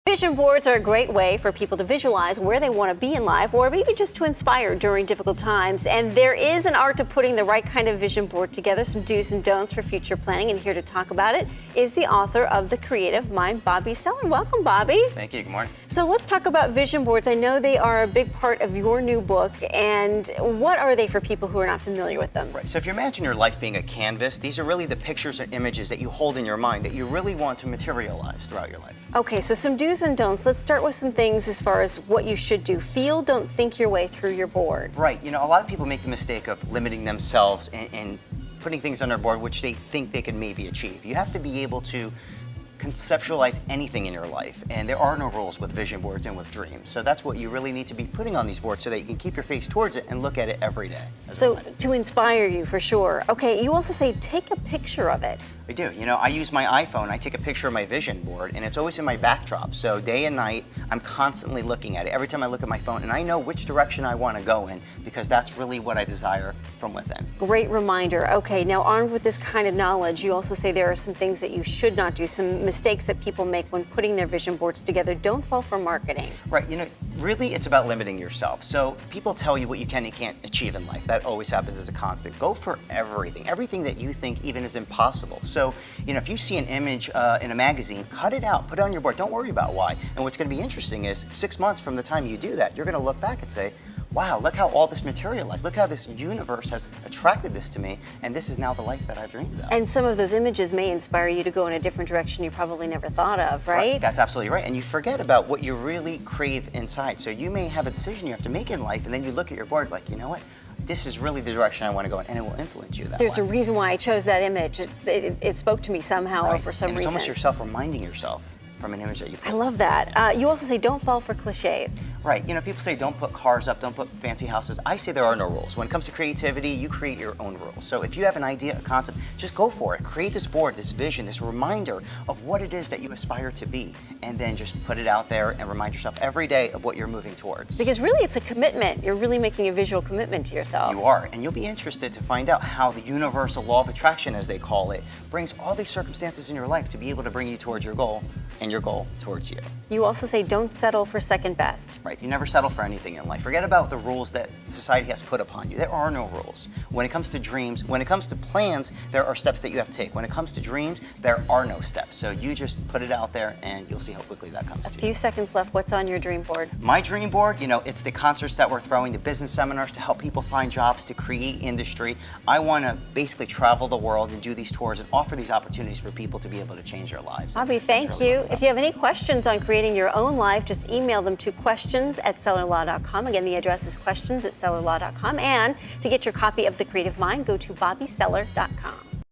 Vision boards are a great way for people to visualize where they want to be in life, or maybe just to inspire during difficult times. And there is an art to putting the right kind of vision board together, some do's and don'ts for future planning. And here to talk about it is the author of The Creative Mind, Bobbie Seller. Welcome, Bobbie. Thank you. Good morning. So let's talk about vision boards. I know they are a big part of your new book. And what are they for people who are not familiar with them? Right. So if you imagine your life being a canvas, these are really the pictures and images that you hold in your mind that you really want to materialize throughout your life. Okay, so some do's and don'ts. Let's start with some things as far as what you should do. Feel, don't think your way through your board. Right. You know, a lot of people make the mistake of limiting themselves and putting things on their board which they think they can maybe achieve. You have to be able to conceptualize anything in your life, and there are no rules with vision boards and with dreams. So that's what you really need to be putting on these boards so that you can keep your face towards it and look at it every day. So to inspire you, for sure. Okay, you also say take a picture of it. I do. You know, I use my iPhone. I take a picture of my vision board, and it's always in my backdrop. So day and night, I'm constantly looking at it. Every time I look at my phone, and I know which direction I want to go in because that's really what I desire from within. Great reminder. Okay, now armed with this kind of knowledge, you also say there are some things that you should not do, some mistakes that people make when putting their vision boards together. Don't fall for marketing. Right. You know, really it's about limiting yourself. So people tell you what you can and can't achieve in life. That always happens as a constant. Go for everything that you think even is impossible. So, you know, if you see an image in a magazine, cut it out, put it on your board. Don't worry about why. And what's going to be interesting is 6 months from the time you do that, you're going to look back and say, wow, look how all this materialized. Look how this universe has attracted this to me, and this is now the life that I've dreamed of. And some of those images may inspire you to go in a different direction you probably never thought of, right? That's absolutely right. And you forget about what you really crave inside. So you may have a decision you have to make in life, and then you look at your board like, you know what? This is really the direction I want to go in, and it will influence you that way. There's a reason why I chose that image. It spoke to me somehow or for some reason. It's almost yourself reminding yourself from an image that you put. I love that. You also say don't fall for cliches. Right. You know, people say don't put cars up, don't put fancy houses. I say there are no rules. When it comes to creativity, you create your own rules. So if you have an idea, a concept, just go for it. Create this board, this vision, this reminder of what it is that you aspire to be, and then just put it out there and remind yourself every day of what you're moving towards. Because really it's a commitment. You're really making a visual commitment to yourself. You are, and you'll be interested to find out how the universal law of attraction, as they call it, brings all these circumstances in your life to be able to bring you towards your goal, and your goal towards you. You also say don't settle for second best. Right. You never settle for anything in life. Forget about the rules that society has put upon you. There are no rules. When it comes to dreams, when it comes to plans, there are steps that you have to take. When it comes to dreams, there are no steps. So you just put it out there and you'll see how quickly that comes to you. A few seconds left. What's on your dream board? My dream board, you know, it's the concerts that we're throwing, the business seminars to help people find jobs, to create industry. I want to basically travel the world and do these tours and offer these opportunities for people to be able to change their lives. Bobbie, thank you. If you have any questions on creating your own life, just email them to questions@sellerlaw.com. Again, the address is questions@sellerlaw.com. And to get your copy of The Creative Mind, go to bobbieseller.com.